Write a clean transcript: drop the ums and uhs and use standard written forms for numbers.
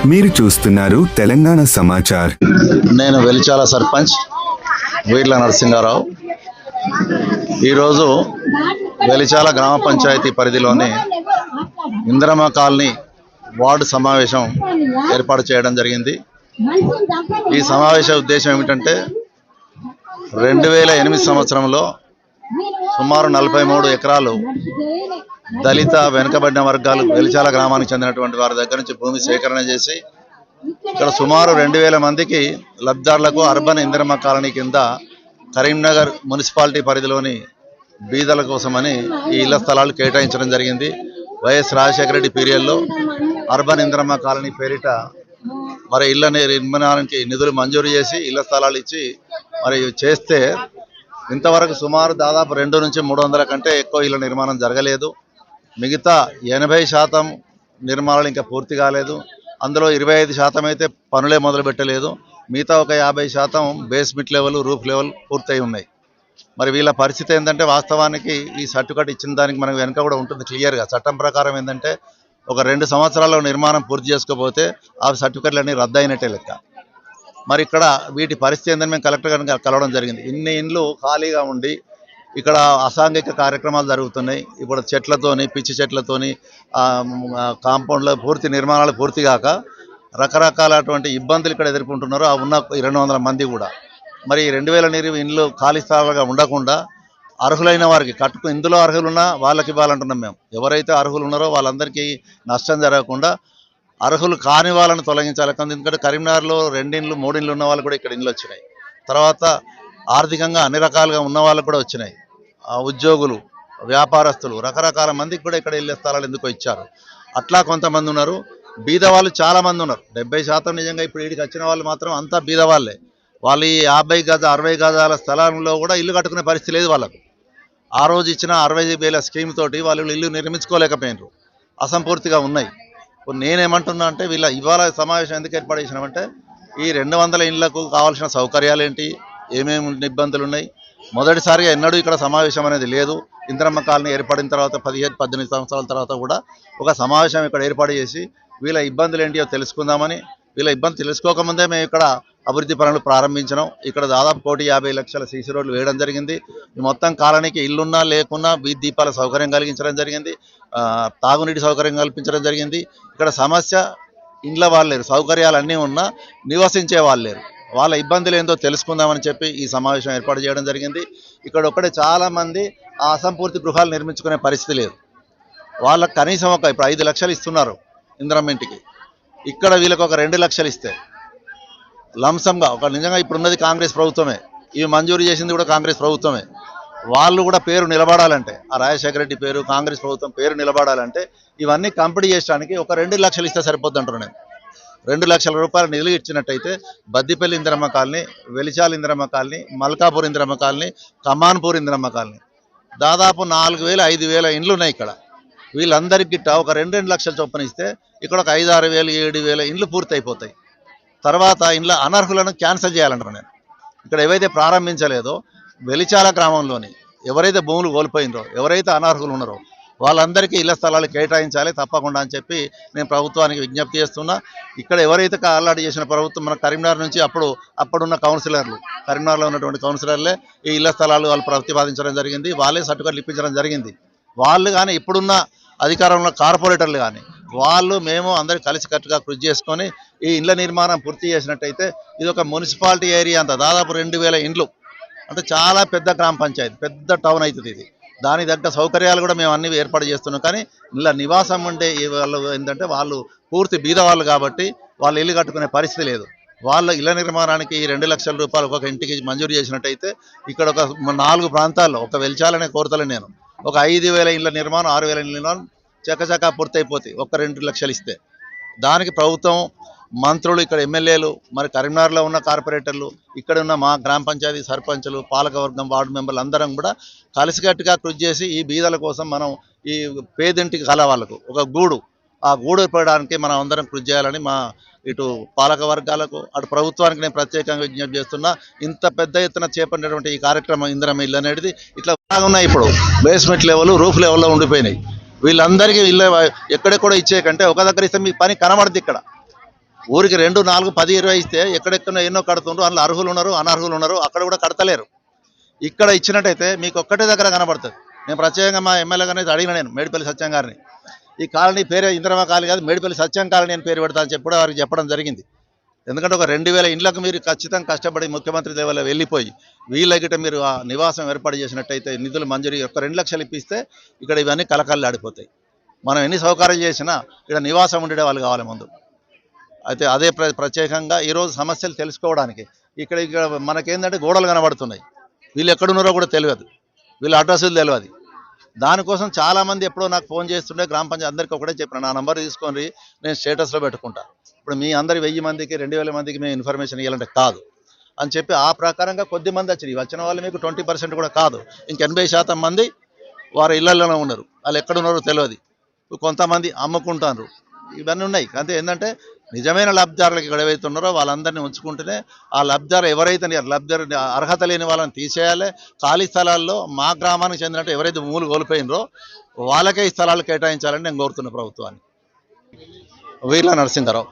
మీరు చూస్తున్నారు తెలంగాణ సమాచార్. నేను వెలిచాల సర్పంచ్ వీర్ల నరసింహారావు. ఈరోజు వెలిచాల గ్రామ పంచాయతీ పరిధిలోని ఇందిరమ్మ కాలనీ వార్డు సమావేశం ఏర్పాటు చేయడం జరిగింది. ఈ సమావేశ ఉద్దేశం ఏమిటంటే 2008 సంవత్సరంలో సుమారు 43 ఎకరాలు దళిత వెనుకబడిన వర్గాలు వెలిచాల గ్రామానికి చెందినటువంటి వారి దగ్గర నుంచి భూమి సేకరణ చేసి ఇక్కడ సుమారు 2000 మందికి లబ్ధిదారులకు అర్బన్ ఇందిరమ్మ కాలనీ కింద కరీంనగర్ మున్సిపాలిటీ పరిధిలోని బీదల కోసమని ఈ ఇళ్ల స్థలాలు కేటాయించడం జరిగింది. వైఎస్ రాజశేఖర రెడ్డి పీరియడ్లో అర్బన్ ఇందిరమ్మ కాలనీ పేరిట మరి ఇళ్ల నిర్మాణానికి నిధులు మంజూరు చేసి ఇళ్ల స్థలాలు ఇచ్చి మరి చేస్తే ఇంతవరకు సుమారు దాదాపు 200 నుంచి 300 కంటే ఎక్కువ ఇళ్ల నిర్మాణం జరగలేదు. మిగతా 80% నిర్మాణాలు ఇంకా పూర్తి కాలేదు. అందులో 25% అయితే పనులే మొదలు పెట్టలేదు. మిగతా ఒక 50% బేస్మెంట్ లెవెల్, రూఫ్ లెవెల్ పూర్తయి ఉన్నాయి. మరి వీళ్ళ పరిస్థితి ఏంటంటే వాస్తవానికి ఈ సర్టిఫికేట్ ఇచ్చిన దానికి మనకు వెనక కూడా ఉంటుంది క్లియర్గా. చట్టం ప్రకారం ఏంటంటే ఒక 2 సంవత్సరాల్లో నిర్మాణం పూర్తి చేసుకోకపోతే ఆ సర్టిఫికేట్లు అన్నీ రద్దు అయినట్టే లెక్క. మరి ఇక్కడ వీటి పరిస్థితి ఏంటని మేము కలెక్టర్ గారిని కలవడం జరిగింది. ఇన్ని ఇండ్లు ఖాళీగా ఉండి ఇక్కడ అసాంఘిక కార్యక్రమాలు జరుగుతున్నాయి. ఇప్పుడు చెట్లతోని, పిచ్చి చెట్లతోని కాంపౌండ్లో పూర్తి నిర్మాణాలు పూర్తి కాక రకరకాలటువంటి ఇబ్బందులు ఇక్కడ ఎదుర్కొంటున్నారు. ఆ ఉన్న 200 మంది కూడా మరి 2000 ఇండ్లు ఖాళీ స్థలాలుగా ఉండకుండా అర్హులైన వారికి ఇందులో అర్హులున్నా వాళ్ళకి ఇవ్వాలంటున్నాం మేము. ఎవరైతే అర్హులు ఉన్నారో వాళ్ళందరికీ నష్టం జరగకుండా అర్హులు కాని వాళ్ళని తొలగించాలి. ఎందుకంటే కరీంనగర్లో 2 ఇండ్లు 3 ఇండ్లు ఉన్న వాళ్ళు కూడా ఇక్కడ ఇండ్లు వచ్చినాయి. తర్వాత ఆర్థికంగా అన్ని రకాలుగా ఉన్న వాళ్ళకు కూడా వచ్చినాయి. ఉద్యోగులు, వ్యాపారస్తులు, రకరకాల మందికి కూడా ఇక్కడ ఇళ్ళ స్థలాలు ఎందుకో ఇచ్చారు. అట్లా కొంతమంది ఉన్నారు. బీద వాళ్ళు చాలామంది ఉన్నారు. 70% నిజంగా ఇప్పుడు వీడికి వచ్చిన వాళ్ళు మాత్రం అంతా బీద వాళ్ళే. వాళ్ళు ఈ 50 గజ 60 గజాల స్థలంలో కూడా ఇల్లు కట్టుకునే పరిస్థితి లేదు వాళ్ళకు. ఆ రోజు ఇచ్చిన 60,000 స్కీమ్ తోటి వాళ్ళు ఇల్లు నిర్మించుకోలేకపోయినారు. అసంపూర్తిగా ఉన్నాయి. నేనేమంటున్నా అంటే ఇవాళ సమావేశం ఎందుకు ఏర్పాటు చేసినామంటే ఈ 200 ఇండ్లకు కావాల్సిన సౌకర్యాలు ఏంటి, ఏమేమి ఇబ్బందులు ఉన్నాయి. మొదటిసారిగా ఎన్నడూ ఇక్కడ సమావేశం అనేది లేదు. ఇందిరమ్మ కాలనీ ఏర్పడిన తర్వాత 17-18 సంవత్సరాల తర్వాత కూడా ఒక సమావేశం ఇక్కడ ఏర్పాటు చేసి వీళ్ళ ఇబ్బందులు ఏంటియో తెలుసుకుందామని, వీళ్ళ ఇబ్బంది తెలుసుకోకముందే మేము ఇక్కడ అభివృద్ధి పనులు ప్రారంభించినాం. ఇక్కడ దాదాపు 1,50,00,000 సీసీ రోడ్లు వేయడం జరిగింది. మొత్తం కాలనీకి ఇల్లున్నా లేకున్నా వీధి దీపాల సౌకర్యం కలిగించడం జరిగింది. తాగునీటి సౌకర్యం కల్పించడం జరిగింది. ఇక్కడ సమస్య ఇండ్ల వాళ్ళు లేరు, సౌకర్యాలు అన్నీ ఉన్నా నివసించే వాళ్ళు లేరు. వాళ్ళ ఇబ్బందులు ఏందో తెలుసుకుందామని చెప్పి ఈ సమావేశం ఏర్పాటు చేయడం జరిగింది. ఇక్కడ ఒక్కడే చాలామంది ఆ అసంపూర్తి గృహాలు నిర్మించుకునే పరిస్థితి లేదు. వాళ్ళకి కనీసం ఇప్పుడు 5 లక్షలు ఇస్తున్నారు ఇందిరమ్మ ఇంటికి. ఇక్కడ వీళ్ళకి ఒక 2 లక్షలు ఇస్తే లంసంగా నిజంగా ఇప్పుడున్నది కాంగ్రెస్ ప్రభుత్వమే, ఇవి మంజూరు చేసింది కూడా కాంగ్రెస్ ప్రభుత్వమే. వాళ్ళు కూడా పేరు నిలబడాలంటే, ఆ రాజశేఖర రెడ్డి పేరు, కాంగ్రెస్ ప్రభుత్వం పేరు నిలబడాలంటే ఇవన్నీ కంప్లీట్ చేయడానికి ఒక 2 లక్షలు ఇస్తే సరిపోద్ది అంటున్నాను నేను. 2 లక్షల రూపాయలు నిధులు ఇచ్చినట్టయితే Baddipalli Indiramma colony, Velichala Indiramma colony, Malkapur Indiramma colony, Kamanpur Indiramma colony దాదాపు 4,000-5,000 ఇండ్లు ఉన్నాయి ఇక్కడ. వీళ్ళందరికీ ఒక 2 లక్షల చొప్పున ఇస్తే ఇక్కడ ఒక 5,000-6,000-7,000 ఇండ్లు పూర్తి అయిపోతాయి. తర్వాత ఇండ్ల అనర్హులను క్యాన్సిల్ చేయాలంటారు. నేను ఇక్కడ ఏవైతే ప్రారంభించలేదో వెలిచాల గ్రామంలోని ఎవరైతే భూములు కోల్పోయినరో, ఎవరైతే అనర్హులు ఉన్నారో వాళ్ళందరికీ ఇళ్ల స్థలాలు కేటాయించాలి తప్పకుండా అని చెప్పి నేను ప్రభుత్వానికి విజ్ఞప్తి చేస్తున్నా. ఇక్కడ ఎవరైతే అల్లాడి చేసిన ప్రభుత్వం మన కరీంనగర్ నుంచి అప్పుడున్న కౌన్సిలర్లు, కరీంనగర్లో ఉన్నటువంటి కౌన్సిలర్లే ఈ ఇళ్ల స్థలాలు వాళ్ళు ప్రతిపాదించడం జరిగింది. వాళ్ళే సర్టిఫికెట్లు ఇప్పించడం జరిగింది. వాళ్ళు కానీ ఇప్పుడున్న అధికారంలో కార్పొరేటర్లు కానీ వాళ్ళు మేము అందరూ కలిసికట్టుగా కృషి చేసుకొని ఈ ఇండ్ల నిర్మాణం పూర్తి చేసినట్టయితే ఇది ఒక మున్సిపాలిటీ ఏరియా అంతా దాదాపు 2,000 ఇండ్లు అంటే చాలా పెద్ద గ్రామ పంచాయతీ, పెద్ద టౌన్ అవుతుంది ఇది. దాని తగ్గ సౌకర్యాలు కూడా మేము అన్ని ఏర్పాటు చేస్తున్నాం. కానీ ఇలా నివాసం ఉండే వాళ్ళు ఏంటంటే వాళ్ళు పూర్తి బీద వాళ్ళు కాబట్టి వాళ్ళు ఇల్లు కట్టుకునే పరిస్థితి లేదు. వాళ్ళ ఇళ్ల నిర్మాణానికి 2 లక్షల రూపాయలు ఒక ఇంటికి మంజూరు చేసినట్టయితే ఇక్కడ ఒక 4 ప్రాంతాల్లో ఒక వెలిచాలనే కోరతలే నేను ఒక 5,000 ఇళ్ల నిర్మాణం, 6,000 ఇళ్ల నిర్మాణం చకచకా పూర్తయిపోతాయి ఒక 2 లక్షలు ఇస్తే. దానికి ప్రభుత్వం, మంత్రులు, ఇక్కడ ఎమ్మెల్యేలు, మరి కరీంనగర్లో ఉన్న కార్పొరేటర్లు, ఇక్కడ ఉన్న మా గ్రామ పంచాయతీ సర్పంచులు, పాలకవర్గం, వార్డు మెంబర్లు అందరం కూడా కలిసికట్టుగా కృషి చేసి ఈ బీదల కోసం మనం ఈ పేదింటికి కల వాళ్ళకు ఒక గూడు, ఆ గూడు ఏర్పడడానికి మనం అందరం కృషి చేయాలని మా ఇటు పాలక వర్గాలకు అటు ప్రభుత్వానికి నేను ప్రత్యేకంగా విజ్ఞప్తి చేస్తున్నా. ఇంత పెద్ద ఎత్తున చేపట్టినటువంటి ఈ కార్యక్రమం ఇందిరమ్మ ఇల్లు అనేది ఇట్లా ఉన్నాయి. ఇప్పుడు బేస్మెంట్ లెవెల్, రూఫ్ లెవెల్లో ఉండిపోయినాయి. వీళ్ళందరికీ ఇల్లు ఎక్కడెక్కడో ఇచ్చే కంటే ఒక దగ్గర ఇస్తే మీ పని కనబడుతుంది. ఇక్కడ ఊరికి 2, 4, 10, 20 ఇస్తే ఎక్కడెక్కడో ఎన్నో కడుతుండ్రు. అందులో అర్హులు ఉన్నారు, అనర్హులు ఉన్నారు. అక్కడ కూడా కడతలేరు. ఇక్కడ ఇచ్చినట్టయితే మీకు ఒక్కటే దగ్గర కనబడుతుంది. నేను ప్రత్యేకంగా మా ఎమ్మెల్యే గారిని అడిగిన, నేను మేడిపల్లి సత్యం గారిని, ఈ కాలనీ పేరే ఇందిరమ్మ కాలనీ కాదు, మేడిపల్లి సత్యం కాలనీ అని పేరు పెడతా అని చెప్పి వారికి చెప్పడం జరిగింది. ఎందుకంటే ఒక 2000 ఇండ్లకు మీరు ఖచ్చితంగా కష్టపడి ముఖ్యమంత్రి లెవెల్లో వెళ్ళిపోయి వీళ్ళగిట మీరు ఆ నివాసం ఏర్పాటు చేసినట్టయితే నిధులు మంజూరు ఒక 2 లక్షలు ఇప్పిస్తే ఇక్కడ ఇవన్నీ కలకల్లాడిపోతాయి. మనం ఎన్ని సౌకర్యాలు చేసినా ఇక్కడ నివాసం ఉండే వాళ్ళు కావాలి ముందు. అయితే అదే ప్రత్యేకంగా ఈరోజు సమస్యలు తెలుసుకోవడానికి ఇక్కడ మనకేంటంటే గోడలు కనబడుతున్నాయి, వీళ్ళు ఎక్కడున్నారో కూడా తెలియదు, వీళ్ళ అడ్రస్లు తెలియదు. దానికోసం చాలామంది ఎప్పుడో నాకు ఫోన్ చేస్తుండే, గ్రామ పంచాయతీ అందరికీ ఒకటే చెప్పిన, నా నంబర్ తీసుకొని నేను స్టేటస్లో పెట్టుకుంటా. ఇప్పుడు మీ అందరి 1000 మందికి 2000 మందికి మేము ఇన్ఫర్మేషన్ ఇవ్వాలంటే కాదు అని చెప్పి ఆ ప్రకారంగా కొద్ది మంది వచ్చిన వాళ్ళు మీకు 20% కూడా కాదు. ఇంక 80% మంది వారి ఇళ్లలోనే ఉన్నారు, వాళ్ళు ఎక్కడున్నారో తెలియదు. కొంతమంది అమ్ముకుంటారు, ఇవన్నీ ఉన్నాయి. అంతే ఏంటంటే నిజమైన లబ్ధిదారులకు ఇక్కడ ఏవైతే ఉన్నారో వాళ్ళందరినీ ఉంచుకుంటేనే ఆ లబ్ధిదారు ఎవరైతే లబ్ధిదారు అర్హత లేని వాళ్ళని తీసేయాలి. ఖాళీ స్థలాల్లో మా గ్రామానికి చెందినట్టు ఎవరైతే భూములు కోల్పోయినరో వాళ్ళకే ఈ స్థలాలు కేటాయించాలని నేను కోరుతున్న ప్రభుత్వాన్ని. వీర్ల నరసింహారావు.